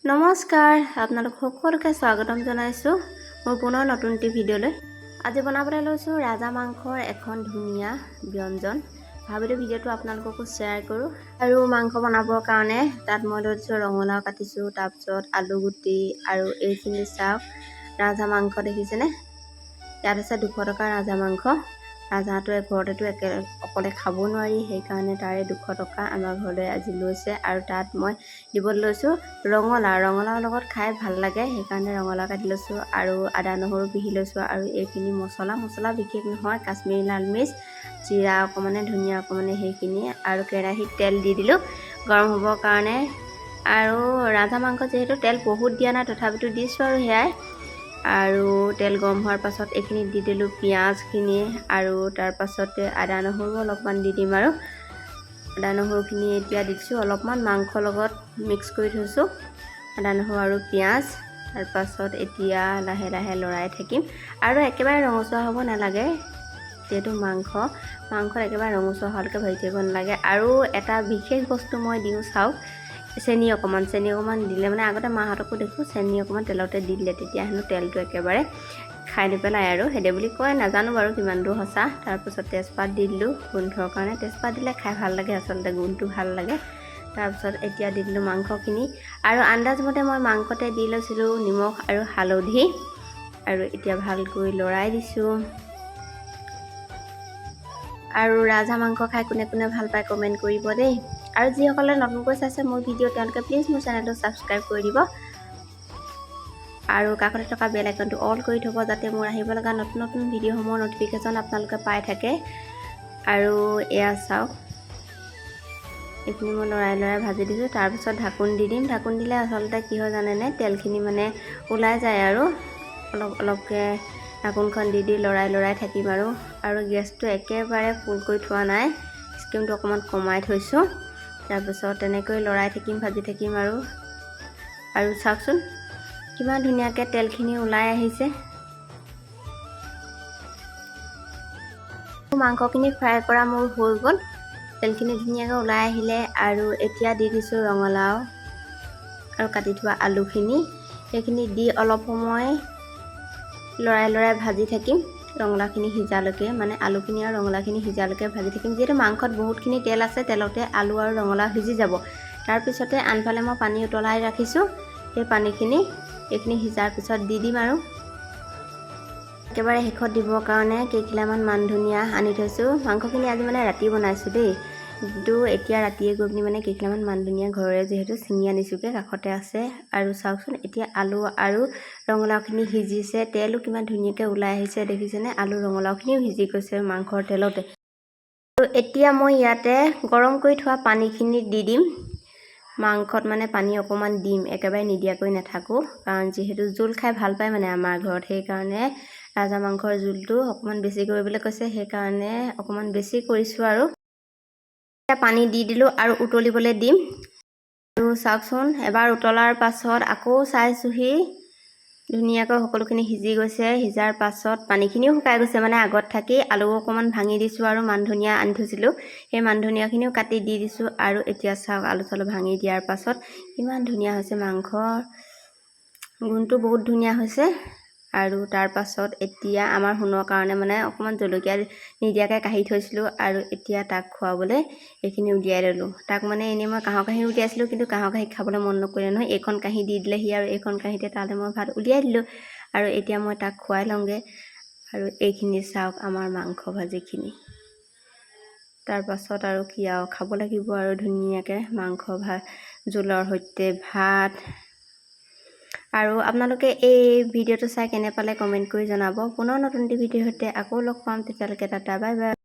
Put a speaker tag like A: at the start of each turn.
A: নমস্কাৰ, আপোনালোক সকলোকে স্বাগতম জনাইছোঁ মোৰ পুনৰ নতুন এটি ভিডিঅ'লৈ। আজি বনাবলৈ লৈছোঁ ৰাজা মাংসৰ এখন ধুনীয়া ব্যঞ্জন। ভাবিলোঁ ভিডিঅ'টো আপোনালোককো শ্বেয়াৰ কৰোঁ। আৰু মাংস বনাবৰ কাৰণে তাত মই লৈছোঁ ৰঙালাও কাটিছোঁ, তাৰপিছত আলু গুটি আৰু এইখিনি চাওক ৰাজা মাংস দেখিছেনে। ইয়াত আছে 200 টকা ৰাজা মাংস। ৰাজহাঁহটো ঘৰতেতো অকলে খাব নোৱাৰি, সেইকাৰণে তাৰে 200 টকা আমাৰ ঘৰলৈ আজি লৈছে। আৰু তাত মই দিবলৈ লৈছোঁ ৰঙালাওৰ লগত খাই ভাল লাগে, সেইকাৰণে ৰঙালাও কাটি লৈছোঁ আৰু আদা নহৰু পিহি লৈছোঁ। আৰু এইখিনি মছলা বিশেষ নহয়, কাশ্মীৰী লাল মিৰ্চ, জিৰা অকণমানে, ধনিয়া অকণমানে, সেইখিনি। আৰু কেৰাহীত তেল দি দিলোঁ গৰম হ'বৰ কাৰণে। আৰু ৰাজা মাংস যিহেতু তেল বহুত দিয়া নাই, তথাপিতো দিছোঁ আৰু সেয়াই। আৰু তেল গৰম হোৱাৰ পাছত এইখিনি দি দিলোঁ পিঁয়াজখিনি, আৰু তাৰ পাছতে আদা নহৰু অলপমান দি দিম। আৰু আদা নহৰুখিনি এতিয়া দিছোঁ অলপমান মাংসৰ লগত মিক্স কৰি থৈছোঁ, আদা নহৰু আৰু পিঁয়াজ। তাৰপাছত এতিয়া লাহে লাহে লৰাই থাকিম। আৰু একেবাৰে ৰঙচুৱা হ'ব নালাগে, যিহেতু মাংসত একেবাৰে ৰঙচুৱা হোৱালৈকে ভাজি থাকিব নালাগে। আৰু এটা বিশেষ বস্তু মই দিওঁ চাওক, চেনি অকণমান দিলে মানে আগতে মাহঁতকো দেখোঁ চেনি অকণমান তেলতে দি দিলে, তেতিয়া হেনো তেলটো একেবাৰে খাই নেপেলাই আৰু সেইদে বুলি কয়, নাজানো বাৰু কিমান দূৰ সঁচা। তাৰপিছত তেজপাত দি দিলোঁ গোন্ধৰ কাৰণে, তেজপাত দিলে খাই ভাল লাগে, আচলতে গোন্ধটো ভাল লাগে। তাৰপিছত এতিয়া দি দিলোঁ মাংসখিনি, আৰু আন্দাজমতে মই মাংসতে দি লৈছিলোঁ নিমখ আৰু হালধি। আৰু এতিয়া ভালকৈ লৰাই দিছোঁ। আৰু ৰাজহাঁহ মাংস খাই কোনে কোনে ভাল পায় কমেণ্ট কৰিব দেই। আৰু যিসকলে নতুনকৈ চাইছে মোৰ ভিডিঅ' তেওঁলোকে প্লিজ মোৰ চেনেলটো ছাবস্ক্ৰাইব কৰি দিব, আৰু কাষতে থকা বেল আইকনটো অল কৰি থ'ব, যাতে মোৰ আহিব লগা নতুন নতুন ভিডিঅ'সমূহৰ ন'টিফিকেশ্যন আপোনালোকে পাই থাকে। আৰু এয়া চাওক এইখিনি মই লৰাই ভাজি দিছোঁ। তাৰপিছত ঢাকোন দি দিম। ঢাকোন দিলে আচলতে কি হয় জানেনে, তেলখিনি মানে ওলাই যায়। আৰু অলপকৈ ঢাকোনখন দি লৰাই থাকিম। আৰু গেছটো একেবাৰে ফুল কৰি থোৱা নাই, স্কিমটো অকণমান কমাই থৈছোঁ। তাৰপিছত তেনেকৈ লৰাই থাকিম, ভাজি থাকিম। আৰু চাওকচোন কিমান ধুনীয়াকৈ তেলখিনি ওলাই আহিছে। মাংসখিনি ফ্ৰাই কৰা মোৰ হৈ গ'ল, তেলখিনি ধুনীয়াকৈ ওলাই আহিলে। আৰু এতিয়া দি দিছোঁ ৰঙালাও আৰু কাটি থোৱা আলুখিনি, সেইখিনি দি অলপ সময় লৰাই ভাজি থাকিম ৰঙালাওখিনি সিজালৈকে, মানে আলুখিনি আৰু ৰঙালাওখিনি সিজালৈকে ভাজি থাকিম। যিহেতু মাংসত বহুতখিনি তেল আছে, তেলতে আলু আৰু ৰঙালাও সিজি যাব। তাৰপিছতে আনফালে মই পানী উতলাই ৰাখিছোঁ, সেই পানীখিনি এইখিনি সিজাৰ পিছত দি দিম। আৰু একেবাৰে শেষত দিবৰ কাৰণে কেইখিলামান মান ধনিয়া আনি থৈছোঁ। মাংসখিনি আজি মানে ৰাতি বনাইছোঁ দেই, কিন্তু এতিয়া ৰাতিয়ে গৈ পিনি মানে কেইখিলামান মান ধনিয়া ঘৰৰে যিহেতু ছিঙি আনিছোঁগৈ, কাষতে আছে। আৰু চাওকচোন এতিয়া আলু আৰু ৰঙালাওখিনি সিজিছে, তেলো কিমান ধুনীয়াকৈ ওলাই আহিছে দেখিছেনে। আলু ৰঙালাওখিনিও সিজি গৈছে মাংসৰ তেলতে। আৰু এতিয়া মই ইয়াতে গৰম কৰি থোৱা পানীখিনি দি দিম। মাংসত মানে পানী অকণমান দিম, একেবাৰে নিদিয়াকৈ নাথাকোঁ, কাৰণ যিহেতু জোল খাই ভাল পায় মানে আমাৰ ঘৰত, সেইকাৰণে ৰাজহাঁহ মাংসৰ জোলটো অকণমান বেছি কৰিবলৈ কৈছে, সেইকাৰণে অকণমান বেছি কৰিছোঁ। আৰু এতিয়া পানী দি দিলোঁ আৰু উতলিবলৈ দিম। আৰু চাওকচোন এবাৰ উতলাৰ পাছত আকৌ চাইছোঁহি, ধুনীয়াকৈ সকলোখিনি সিজি গৈছে। সিজাৰ পাছত পানীখিনিও শুকাই গৈছে, মানে আগত থাকি আলু অকণমান ভাঙি দিছোঁ। আৰু মান ধনিয়া আনি থৈছিলোঁ, সেই মান ধনিয়াখিনিও কাটি দি দিছোঁ। আৰু এতিয়া চাওক আলু চালু ভাঙি দিয়াৰ পাছত ইমান ধুনীয়া হৈছে, মাংসৰ গোন্ধটো বহুত ধুনীয়া হৈছে। আৰু তাৰ পাছত এতিয়া আমাৰ শুনৰ কাৰণে মানে অকণমান জলকীয়া নিদিয়াকৈ কাঢ়ি থৈছিলোঁ, আৰু এতিয়া তাক খুৱাবলৈ এইখিনি উলিয়াই ল'লোঁ। তাক মানে এনেই মই কাঁহৰ কাঁহী উলিয়াইছিলোঁ, কিন্তু কাঁহৰ কাঁহীত খাবলৈ মন নকৰিলে নহয়, এইখন কাঁহী দি দিলেহি। আৰু এইখন কাঁহীতে তালৈ মই ভাত উলিয়াই দিলোঁ। আৰু এতিয়া মই তাক খুৱাই লওঁগৈ। আৰু এইখিনি চাওক আমাৰ মাংস ভাজিখিনি। তাৰপাছত আৰু কি আৰু খাব লাগিব, আৰু ধুনীয়াকৈ মাংস জোলৰ সৈতে ভাত। আৰু আপোনালোকে এই ভিডিঅ'টো চাই কেনে পালে কমেণ্ট কৰি জনাব। পুনৰ নতুন ভিডিঅ'ৰ সৈতে আকৌ লগ পাম, তেতিয়ালৈকে টাটা বাই বাই।